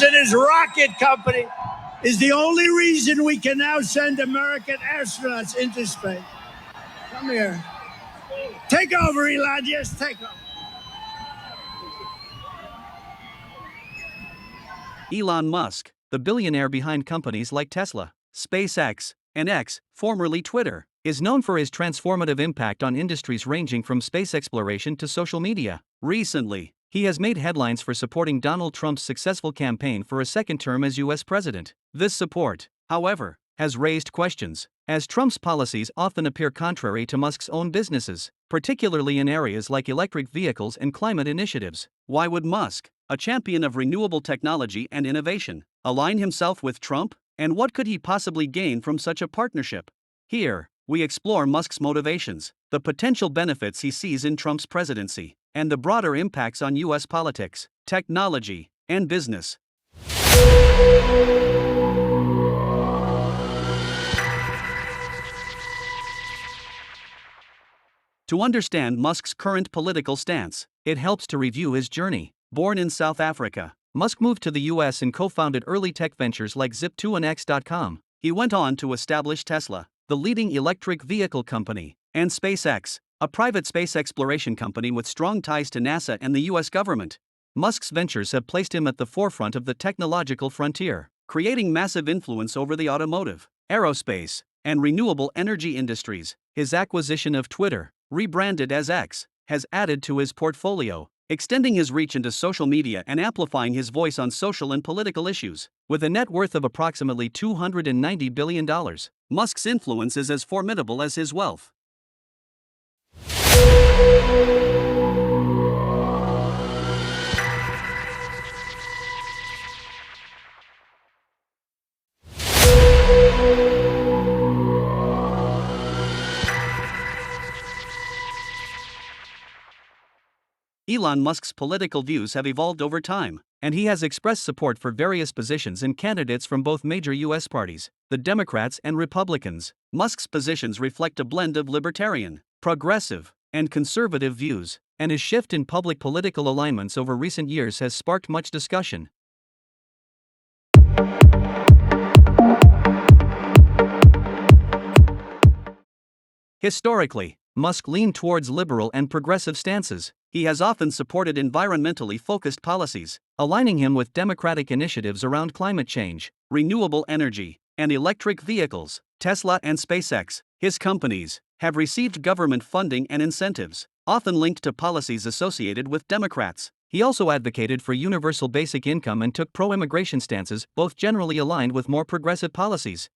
and his rocket company is the only reason we can now send American astronauts into space. Come here. Take over, Elon. Yes, take over. Elon Musk, the billionaire behind companies like Tesla, SpaceX, and X, formerly Twitter, is known for his transformative impact on industries ranging from space exploration to social media. Recently, he has made headlines for supporting Donald Trump's successful campaign for a second term as U.S. president. This support, however, has raised questions, as Trump's policies often appear contrary to Musk's own businesses, particularly in areas like electric vehicles and climate initiatives. Why would Musk, a champion of renewable technology and innovation, align himself with Trump? And what could he possibly gain from such a partnership? Here, we explore Musk's motivations, the potential benefits he sees in Trump's presidency, and the broader impacts on U.S. politics, technology, and business. To understand Musk's current political stance, it helps to review his journey. Born in South Africa, Musk moved to the U.S. and co-founded early tech ventures like Zip2 and X.com. He went on to establish Tesla, the leading electric vehicle company, and SpaceX, a private space exploration company with strong ties to NASA and the U.S. government. Musk's ventures have placed him at the forefront of the technological frontier, creating massive influence over the automotive, aerospace, and renewable energy industries. His acquisition of Twitter, rebranded as X, has added to his portfolio, extending his reach into social media and amplifying his voice on social and political issues. With a net worth of approximately $290 billion, Musk's influence is as formidable as his wealth. Elon Musk's political views have evolved over time, and he has expressed support for various positions and candidates from both major U.S. parties, the Democrats and Republicans. Musk's positions reflect a blend of libertarian, progressive, and conservative views, and his shift in public political alignments over recent years has sparked much discussion. Historically, Musk leaned towards liberal and progressive stances. He has often supported environmentally focused policies, aligning him with democratic initiatives around climate change, renewable energy, and electric vehicles. Tesla and SpaceX, his companies, have received government funding and incentives, often linked to policies associated with Democrats. He also advocated for universal basic income and took pro-immigration stances, both generally aligned with more progressive policies.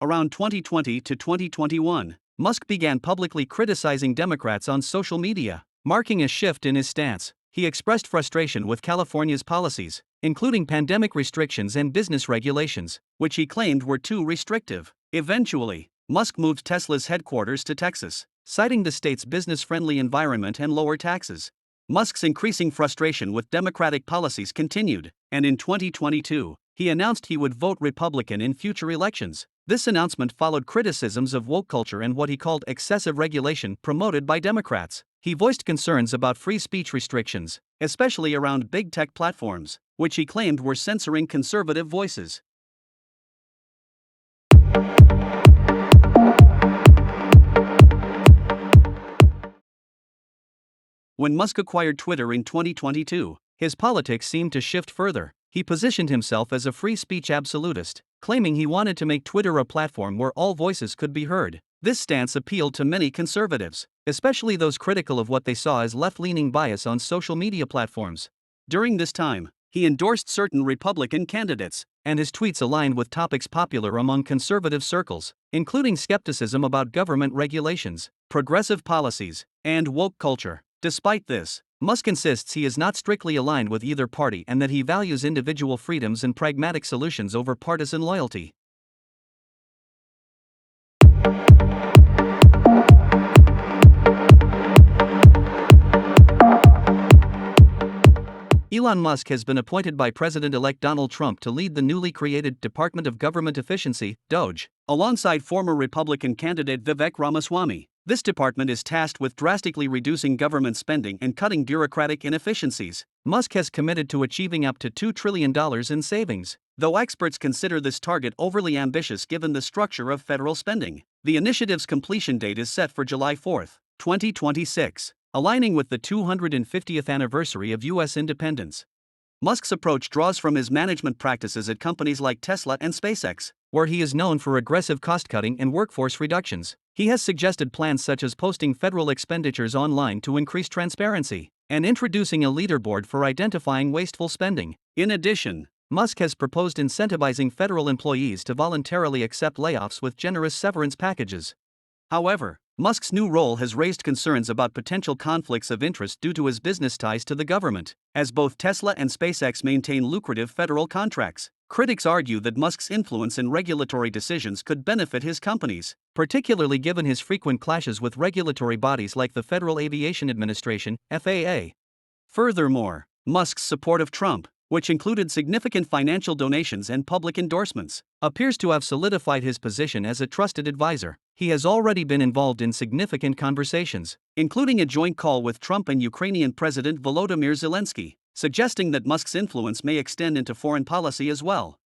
Around 2020 to 2021, Musk began publicly criticizing Democrats on social media, marking a shift in his stance. He expressed frustration with California's policies, including pandemic restrictions and business regulations, which he claimed were too restrictive. Eventually, Musk moved Tesla's headquarters to Texas, citing the state's business-friendly environment and lower taxes. Musk's increasing frustration with Democratic policies continued, and in 2022, he announced he would vote Republican in future elections. This announcement followed criticisms of woke culture and what he called excessive regulation promoted by Democrats. He voiced concerns about free speech restrictions, especially around big tech platforms, which he claimed were censoring conservative voices. When Musk acquired Twitter in 2022, his politics seemed to shift further. He positioned himself as a free speech absolutist, claiming he wanted to make Twitter a platform where all voices could be heard. This stance appealed to many conservatives, especially those critical of what they saw as left-leaning bias on social media platforms. During this time, he endorsed certain Republican candidates, and his tweets aligned with topics popular among conservative circles, including skepticism about government regulations, progressive policies, and woke culture. Despite this, Musk insists he is not strictly aligned with either party and that he values individual freedoms and pragmatic solutions over partisan loyalty. Elon Musk has been appointed by President-elect Donald Trump to lead the newly created Department of Government Efficiency, DOGE, alongside former Republican candidate Vivek Ramaswamy. This department is tasked with drastically reducing government spending and cutting bureaucratic inefficiencies. Musk has committed to achieving up to $2 trillion in savings, though experts consider this target overly ambitious given the structure of federal spending. The initiative's completion date is set for July 4, 2026, aligning with the 250th anniversary of U.S. independence. Musk's approach draws from his management practices at companies like Tesla and SpaceX, where he is known for aggressive cost-cutting and workforce reductions. He has suggested plans such as posting federal expenditures online to increase transparency, and introducing a leaderboard for identifying wasteful spending. In addition, Musk has proposed incentivizing federal employees to voluntarily accept layoffs with generous severance packages. However, Musk's new role has raised concerns about potential conflicts of interest due to his business ties to the government, as both Tesla and SpaceX maintain lucrative federal contracts. Critics argue that Musk's influence in regulatory decisions could benefit his companies, particularly given his frequent clashes with regulatory bodies like the Federal Aviation Administration, FAA. Furthermore, Musk's support of Trump, which included significant financial donations and public endorsements, appears to have solidified his position as a trusted advisor. He has already been involved in significant conversations, including a joint call with Trump and Ukrainian President Volodymyr Zelensky, suggesting that Musk's influence may extend into foreign policy as well.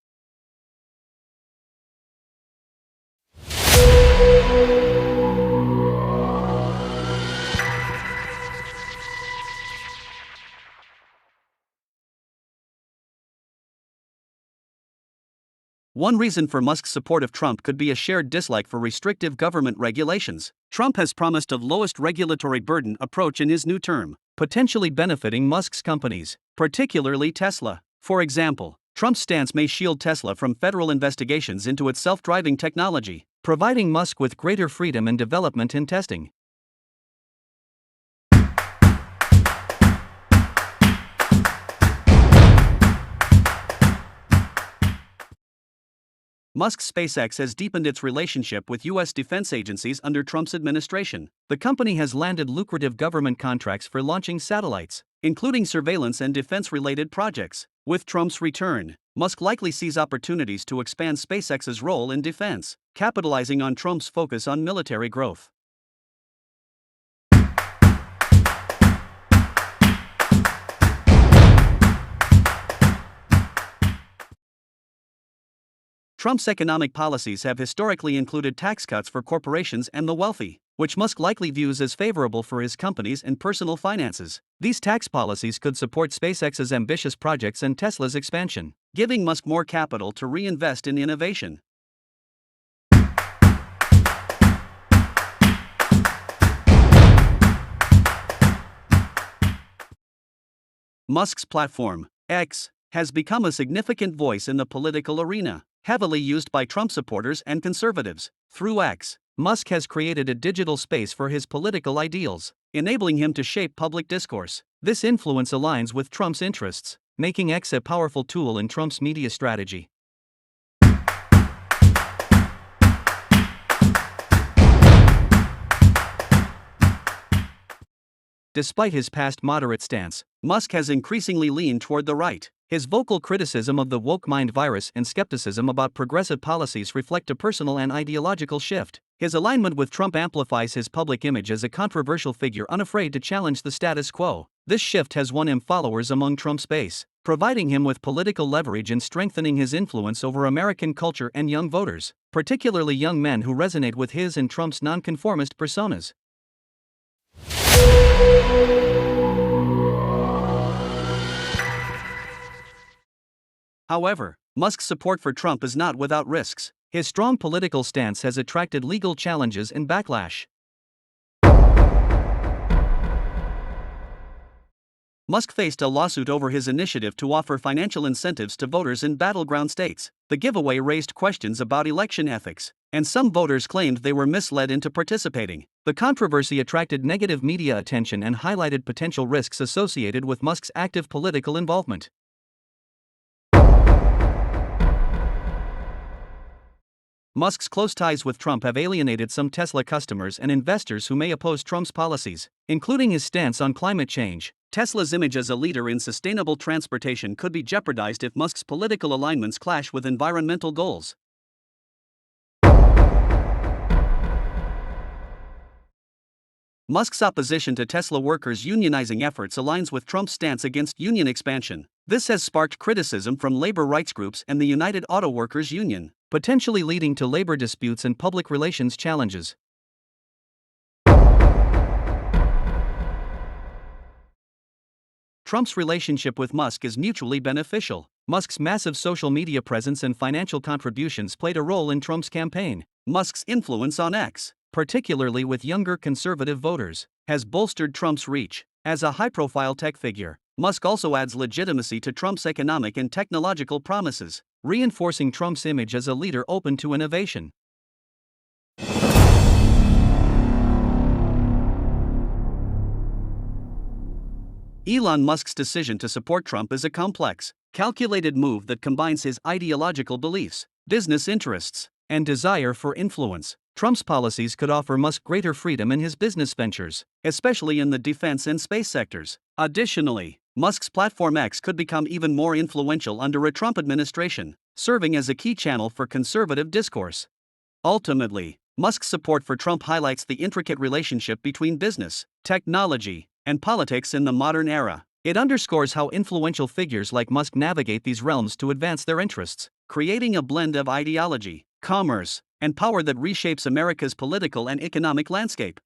One reason for Musk's support of Trump could be a shared dislike for restrictive government regulations. Trump has promised a lowest regulatory burden approach in his new term, potentially benefiting Musk's companies, particularly Tesla. For example, Trump's stance may shield Tesla from federal investigations into its self-driving technology, providing Musk with greater freedom in development and testing. Musk's SpaceX has deepened its relationship with U.S. defense agencies under Trump's administration. The company has landed lucrative government contracts for launching satellites, including surveillance and defense-related projects. With Trump's return, Musk likely sees opportunities to expand SpaceX's role in defense, capitalizing on Trump's focus on military growth. Trump's economic policies have historically included tax cuts for corporations and the wealthy, which Musk likely views as favorable for his companies and personal finances. These tax policies could support SpaceX's ambitious projects and Tesla's expansion, giving Musk more capital to reinvest in innovation. Musk's platform, X, has become a significant voice in the political arena, heavily used by Trump supporters and conservatives. Through X, Musk has created a digital space for his political ideals, enabling him to shape public discourse. This influence aligns with Trump's interests, making X a powerful tool in Trump's media strategy. Despite his past moderate stance, Musk has increasingly leaned toward the right. His vocal criticism of the woke mind virus and skepticism about progressive policies reflect a personal and ideological shift. His alignment with Trump amplifies his public image as a controversial figure unafraid to challenge the status quo. This shift has won him followers among Trump's base, providing him with political leverage and strengthening his influence over American culture and young voters, particularly young men who resonate with his and Trump's nonconformist personas. However, Musk's support for Trump is not without risks. His strong political stance has attracted legal challenges and backlash. Musk faced a lawsuit over his initiative to offer financial incentives to voters in battleground states. The giveaway raised questions about election ethics, and some voters claimed they were misled into participating. The controversy attracted negative media attention and highlighted potential risks associated with Musk's active political involvement. Musk's close ties with Trump have alienated some Tesla customers and investors who may oppose Trump's policies, including his stance on climate change. Tesla's image as a leader in sustainable transportation could be jeopardized if Musk's political alignments clash with environmental goals. Musk's opposition to Tesla workers' unionizing efforts aligns with Trump's stance against union expansion. This has sparked criticism from labor rights groups and the United Auto Workers Union, potentially leading to labor disputes and public relations challenges. Trump's relationship with Musk is mutually beneficial. Musk's massive social media presence and financial contributions played a role in Trump's campaign. Musk's influence on X, particularly with younger conservative voters, has bolstered Trump's reach. As a high-profile tech figure, Musk also adds legitimacy to Trump's economic and technological promises, reinforcing Trump's image as a leader open to innovation. Elon Musk's decision to support Trump is a complex, calculated move that combines his ideological beliefs, business interests, and desire for influence. Trump's policies could offer Musk greater freedom in his business ventures, especially in the defense and space sectors. Additionally, Musk's platform X could become even more influential under a Trump administration, serving as a key channel for conservative discourse. Ultimately, Musk's support for Trump highlights the intricate relationship between business, technology, and politics in the modern era. It underscores how influential figures like Musk navigate these realms to advance their interests, creating a blend of ideology, commerce, and power that reshapes America's political and economic landscape.